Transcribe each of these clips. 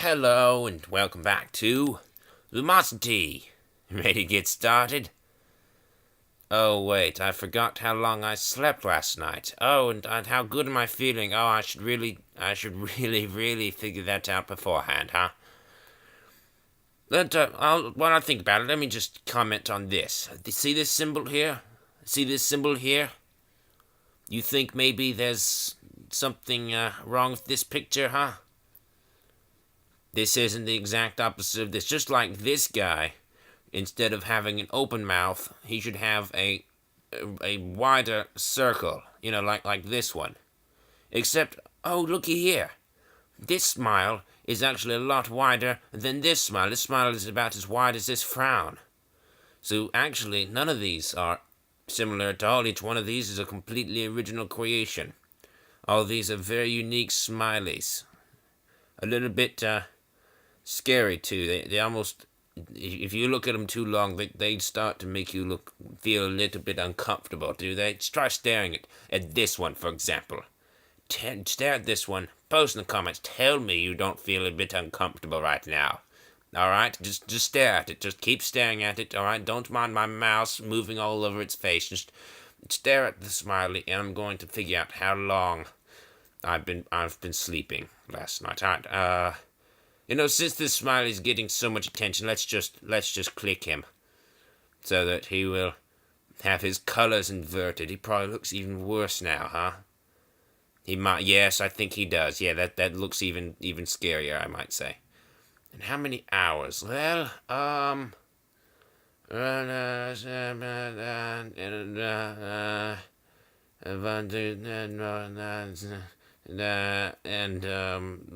Hello and welcome back to Lumosity. Ready to get started? Oh wait, I forgot how long I slept last night. Oh, and how good am I feeling? Oh, I should really figure that out beforehand, huh? While I think about it, let me just comment on this. See this symbol here? See this symbol here? You think maybe there's something wrong with this picture, huh? This isn't the exact opposite of this. Just like this guy, instead of having an open mouth, he should have a wider circle. You know, like this one. Except, oh, looky here. This smile is actually a lot wider than this smile. This smile is about as wide as this frown. So actually, none of these are similar at all. Each one of these is a completely original creation. All these are very unique smileys. A little bit scary too. They almost, if you look at them too long, they start to make you feel a little bit uncomfortable. Do they? Just try staring at this one, for example. Stare at this one. Post in the comments. Tell me you don't feel a bit uncomfortable right now. All right, just stare at it. Just keep staring at it. All right, don't mind my mouse moving all over its face. Just stare at the smiley, and I'm going to figure out how long I've been sleeping last night. All right, since this smiley's getting so much attention, let's just click him so that he will have his colors inverted. He probably looks even worse now, huh? He might. Yes, I think he does. Yeah, that looks even scarier, I might say. And how many hours? Well, and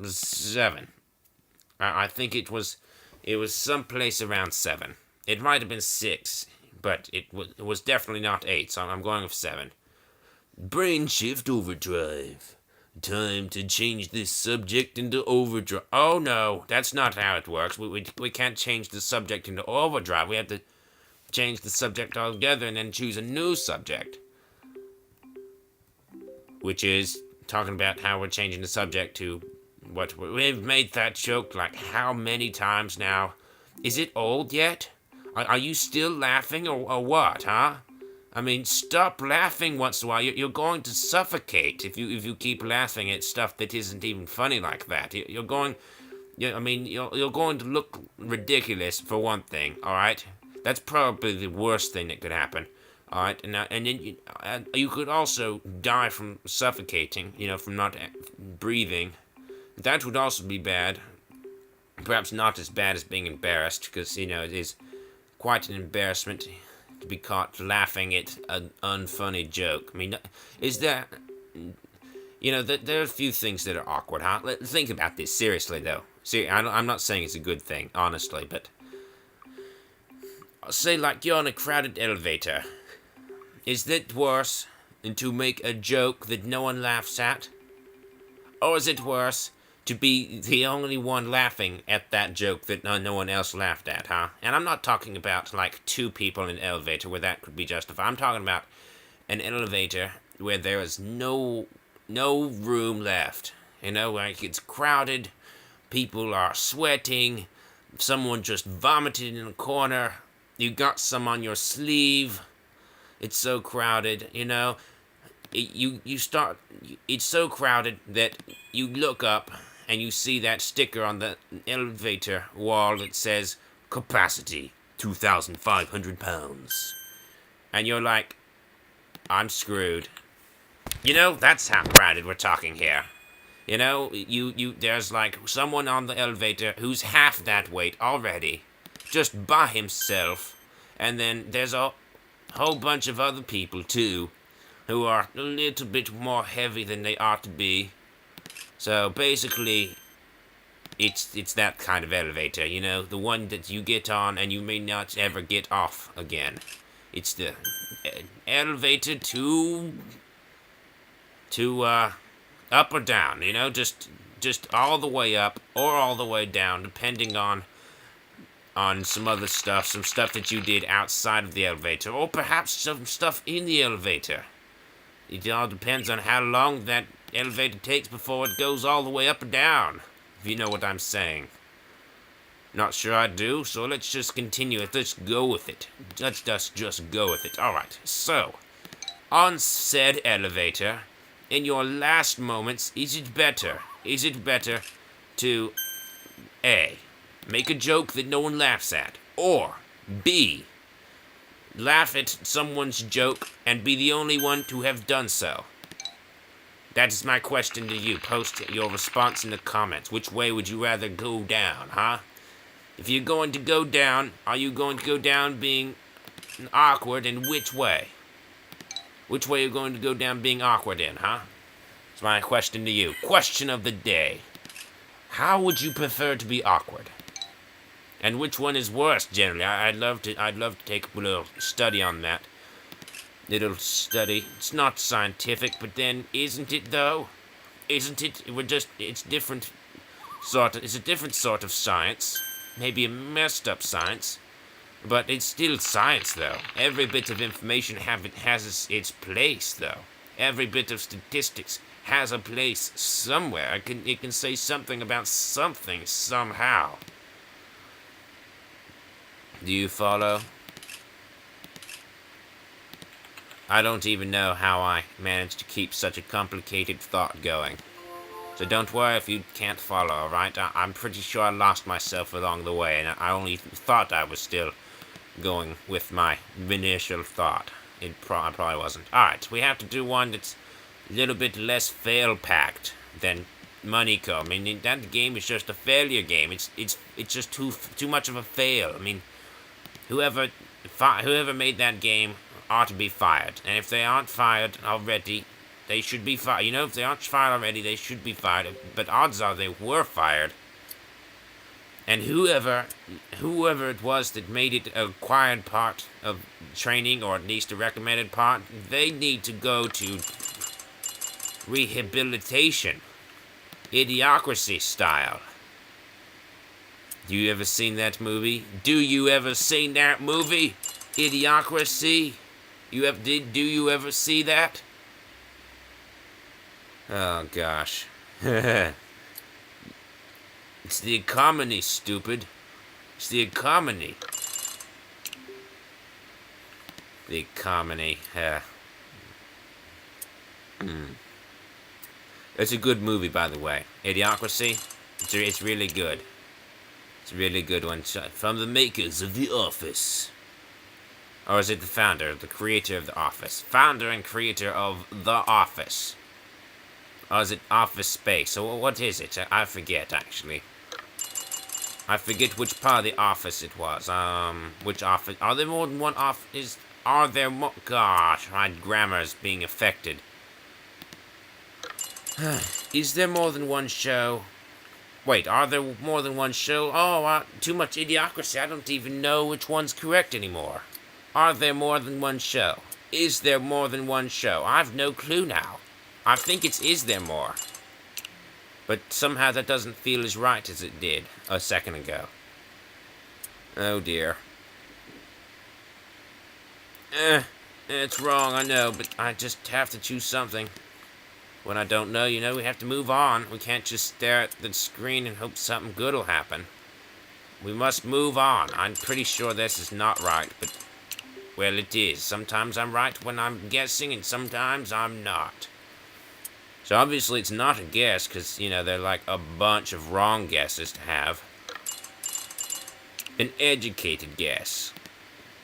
seven. I think it was someplace around 7. It might have been 6, but it was definitely not 8, so I'm going with 7. Brain Shift Overdrive. Time to change this subject into overdrive. Oh no, that's not how it works. We can't change the subject into overdrive. We have to change the subject altogether and then choose a new subject. Which is talking about how we're changing the subject to what we've made that joke like how many times now? Is it old yet? Are you still laughing or what, huh? I mean, stop laughing once in a while. You're going to suffocate if you keep laughing at stuff that isn't even funny like that. You're going to look ridiculous for one thing. All right, that's probably the worst thing that could happen. All right, and then you could also die from suffocating. From not breathing. That would also be bad. Perhaps not as bad as being embarrassed, because it is quite an embarrassment to be caught laughing at an unfunny joke. I mean, is there... there are a few things that are awkward, huh? Think about this, seriously, though. I'm not saying it's a good thing, honestly, but... Say, like, you're in a crowded elevator. Is that worse than to make a joke that no one laughs at? Or is it worse to be the only one laughing at that joke that no one else laughed at, huh? And I'm not talking about, like, 2 people in an elevator where that could be justified. I'm talking about an elevator where there is no room left. Like, it's crowded, people are sweating, someone just vomited in a corner, you got some on your sleeve, it's so crowded, it's so crowded that you look up and you see that sticker on the elevator wall that says, capacity, 2,500 pounds. And you're like, I'm screwed. That's how crowded we're talking here. There's like someone on the elevator who's half that weight already, just by himself. And then there's a whole bunch of other people, too, who are a little bit more heavy than they ought to be. So basically, it's that kind of elevator, the one that you get on and you may not ever get off again. It's the elevator to up or down, just all the way up or all the way down, depending on some other stuff, some stuff that you did outside of the elevator, or perhaps some stuff in the elevator. It all depends on how long that elevator takes before it goes all the way up or down. if you know what I'm saying. Not sure I do, so let's just continue it. Let's go with it. Let's just go with it. Alright, so, on said elevator, in your last moments, is it better to A, make a joke that no one laughs at, or B, laugh at someone's joke and be the only one to have done so? That is my question to you. Post your response in the comments. Which way would you rather go down, huh? If you're going to go down, are you going to go down being awkward, and which way? Which way are you going to go down being awkward in, huh? It's my question to you. Question of the day. How would you prefer to be awkward? And which one is worse, generally? I'd love to take a little study on that. Little study. It's not scientific, but then, isn't it, though? Isn't it? It's different it's a different sort of science. Maybe a messed up science. But it's still science, though. Every bit of information has its place, though. Every bit of statistics has a place somewhere. It can say something about something somehow. Do you follow? I don't even know how I managed to keep such a complicated thought going. So don't worry if you can't follow, alright? I'm pretty sure I lost myself along the way, and I only thought I was still going with my initial thought. I probably wasn't. Alright, we have to do one that's a little bit less fail-packed than Moneyco. I mean, that game is just a failure game. It's just too much of a fail. I mean, whoever made that game ought to be fired. And if they aren't fired already, they should be fired. You know, if they aren't fired already, they should be fired. But odds are they were fired. And whoever it was that made it a required part of training, or at least a recommended part, they need to go to rehabilitation. Idiocracy style. Do you ever seen that movie? Do you ever seen that movie? Idiocracy? Do you ever see that? Oh, gosh. It's the economy, stupid. It's the economy. The economy. It's a good movie, by the way. Idiocracy. It's really good. It's a really good one. From the makers of The Office. Or is it the founder, the creator of The Office? Founder and creator of The Office. Or is it Office Space? So what is it? I forget, actually. I forget which part of The Office it was. Which office? Are there more than one office? Are there more? Gosh, my grammar is being affected. Is there more than one show? Wait, are there more than one show? Oh, too much idiocracy. I don't even know which one's correct anymore. Are there more than one show? Is there more than one show? I have no clue now. I think it's is there more. But somehow that doesn't feel as right as it did a second ago. Oh dear. It's wrong, I know, but I just have to choose something. When I don't know, you know, we have to move on. We can't just stare at the screen and hope something good will happen. We must move on. I'm pretty sure this is not right, but, well, it is. Sometimes I'm right when I'm guessing, and sometimes I'm not. So obviously it's not a guess, because, you know, they're like a bunch of wrong guesses to have. An educated guess.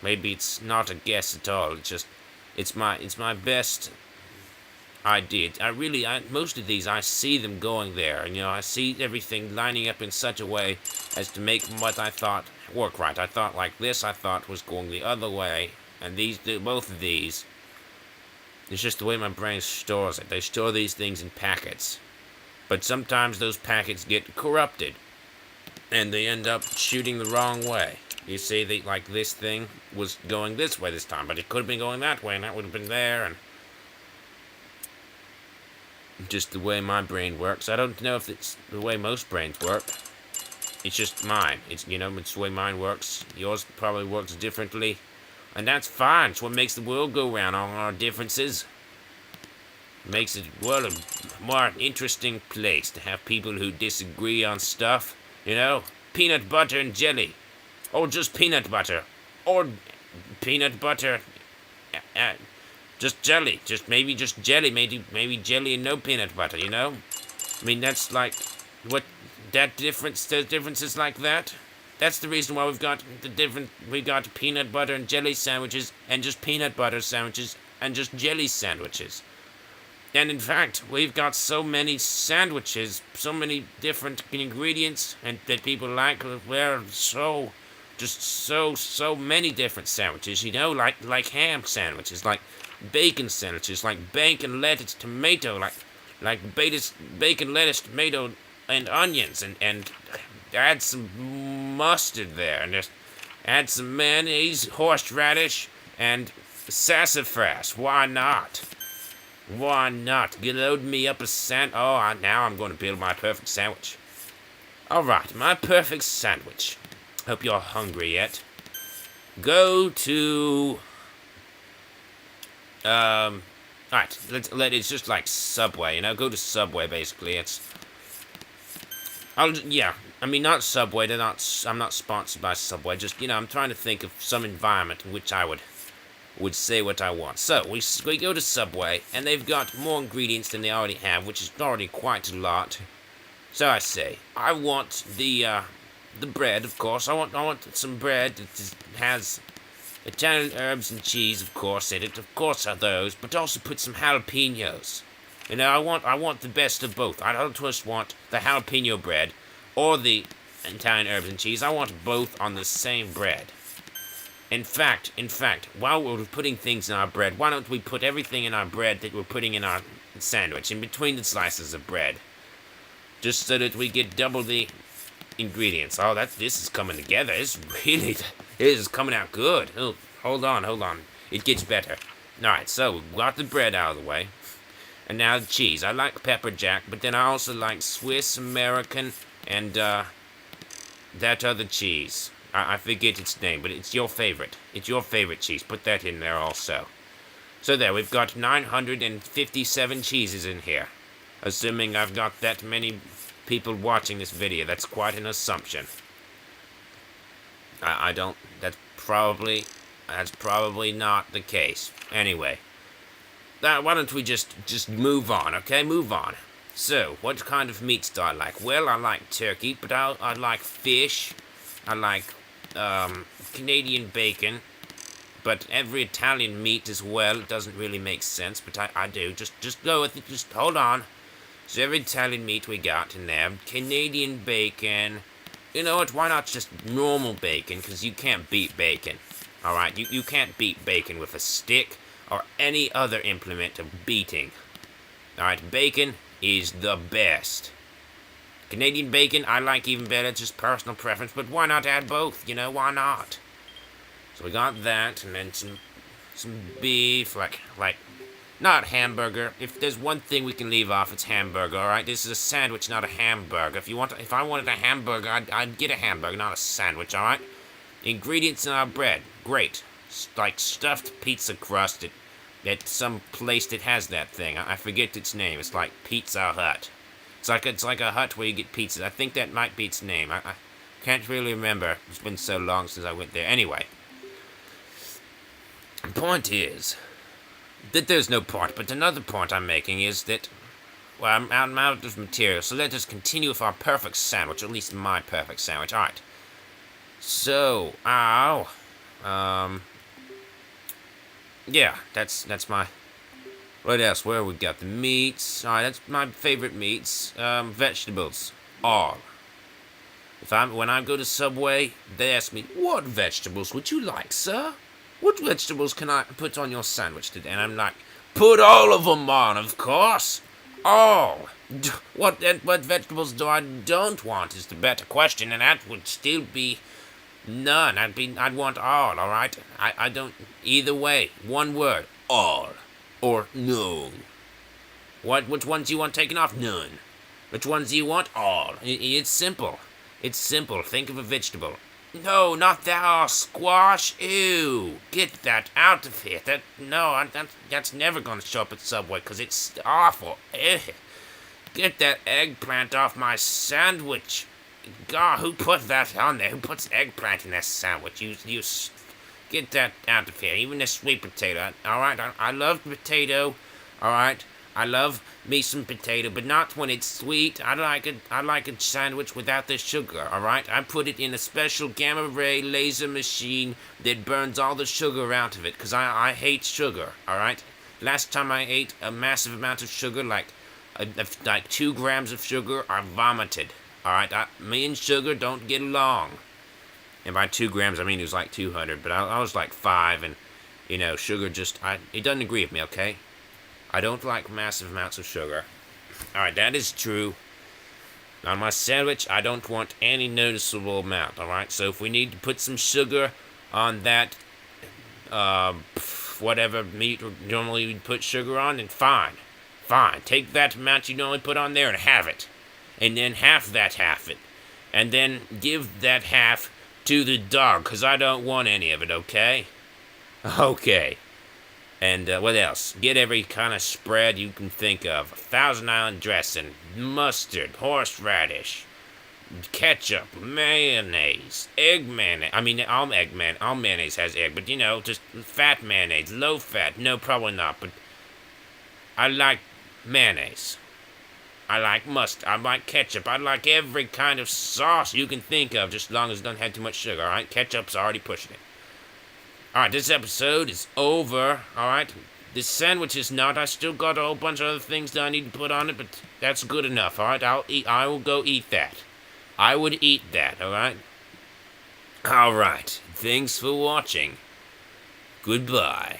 Maybe it's not a guess at all. It's just, it's my best idea. Most of these, I see them going there. And, you know, I see everything lining up in such a way as to make what I thought work right. I thought like this, I thought was going the other way. And both of these, it's just the way my brain stores it. They store these things in packets. But sometimes those packets get corrupted. And they end up shooting the wrong way. You see, like this thing was going this way this time, but it could have been going that way, and that would have been there, and just the way my brain works. I don't know if it's the way most brains work. It's just mine. It's the way mine works. Yours probably works differently. And that's fine. It's what makes the world go round, all our differences. Makes it, well, a more interesting place to have people who disagree on stuff. You know? Peanut butter and jelly. Or just peanut butter. Or peanut butter. Uh, just jelly. Maybe just jelly. Maybe jelly and no peanut butter, you know? I mean, that's like, what, that difference, there's differences like that. That's the reason why we got peanut butter and jelly sandwiches, and just peanut butter sandwiches, and just jelly sandwiches. And in fact, we've got so many sandwiches, so many different ingredients, and that people like. We're so many different sandwiches, you know, like ham sandwiches, like bacon sandwiches, like bacon, lettuce, tomato, like bacon, lettuce, tomato, and onions, and add some mustard there, and just add some mayonnaise, horseradish, and sassafras. Why not? Why not? Load me up a now I'm going to build my perfect sandwich. Alright, my perfect sandwich. Hope you're hungry yet. Go to... Alright, it's just like Subway, you know? Go to Subway, basically. I mean, not Subway. I'm not sponsored by Subway. Just, you know, I'm trying to think of some environment in which I would say what I want. So, we go to Subway, and they've got more ingredients than they already have, which is already quite a lot. So I say, I want the bread, of course. I want some bread that has Italian herbs and cheese, of course, in it. Of course are those, but also put some jalapenos. You know, I want the best of both. I don't just want the jalapeno bread or the Italian herbs and cheese. I want both on the same bread. In fact, while we're putting things in our bread, why don't we put everything in our bread that we're putting in our sandwich, in between the slices of bread? Just so that we get double the ingredients. Oh, this is coming together. It is coming out good. Oh, hold on. It gets better. Alright, so we got the bread out of the way. And now the cheese. I like pepper jack, but then I also like Swiss American and that other cheese. I forget its name, but it's your favorite. It's your favorite cheese. Put that in there also. So there, we've got 957 cheeses in here. Assuming I've got that many people watching this video. That's quite an assumption. I don't... That's probably not the case. Anyway. Why don't we just move on, okay? Move on. So, what kind of meats do I like? Well, I like turkey, but I like fish. I like Canadian bacon, but every Italian meat as well. It doesn't really make sense, but I do. Just go with it. Just hold on. So every Italian meat we got in there. Canadian bacon. You know what? Why not just normal bacon? Because you can't beat bacon. Alright? You can't beat bacon with a stick or any other implement of beating. Alright? Bacon is the best. Canadian bacon, I like even better. It's just personal preference. But why not add both? You know, why not? So we got that, and then some beef, like not hamburger. If there's one thing we can leave off, it's hamburger. All right, this is a sandwich, not a hamburger. If I wanted a hamburger, I'd get a hamburger, not a sandwich. All right. Ingredients in our bread, great. Like stuffed pizza crust at some place that has that thing. I forget its name. It's like Pizza Hut. It's like a hut where you get pizza. I think that might be its name. I can't really remember. It's been so long since I went there. Anyway. The point is that there's no point, but another point I'm making is that, well, I'm out of material, so let us continue with our perfect sandwich, or at least my perfect sandwich. Alright. So, yeah, that's my... What else? Where we got the meats? Alright, that's my favorite meats. Vegetables. All. When I go to Subway, they ask me, what vegetables would you like, sir? What vegetables can I put on your sandwich today? And I'm like, put all of them on, of course. All. What vegetables do I don't want is the better question, and that would still be none. I'd want all, alright? I don't, either way, one word, all. Or no. Which ones do you want taken off? None. Which ones do you want? All. It's simple. It's simple. Think of a vegetable. No, not that. Oh, squash. Ew. Get that out of here. That's never going to show up at Subway because it's awful. Ugh. Get that eggplant off my sandwich. God, who put that on there? Who puts eggplant in their sandwich? Get that out of here. Even the sweet potato. All right, I love potato. All right, I love me some potato, but not when it's sweet. I like a sandwich without the sugar. All right, I put it in a special gamma ray laser machine that burns all the sugar out of it, cause I hate sugar. All right. Last time I ate a massive amount of sugar, like 2 grams of sugar, I vomited. All right, me and sugar don't get along. And by 2 grams, I mean it was like 200, but I was like 5, and sugar it doesn't agree with me. Okay, I don't like massive amounts of sugar. All right, that is true. On my sandwich, I don't want any noticeable amount. All right, so if we need to put some sugar on that, whatever meat normally we'd put sugar on, then fine. Take that amount you normally put on there and have it. And then half it. And then give that half to the dog, because I don't want any of it, okay? Okay. And what else? Get every kind of spread you can think of. Thousand Island dressing, mustard, horseradish, ketchup, mayonnaise, egg mayonnaise. I mean, all mayonnaise has egg, but just fat mayonnaise, low fat. No, probably not, but I like mayonnaise. I like mustard. I like ketchup. I like every kind of sauce you can think of, just as long as it doesn't have too much sugar, alright? Ketchup's already pushing it. Alright, this episode is over, alright? This sandwich is not. I still got a whole bunch of other things that I need to put on it, but that's good enough, alright? I will go eat that. I would eat that, alright? Alright, thanks for watching. Goodbye.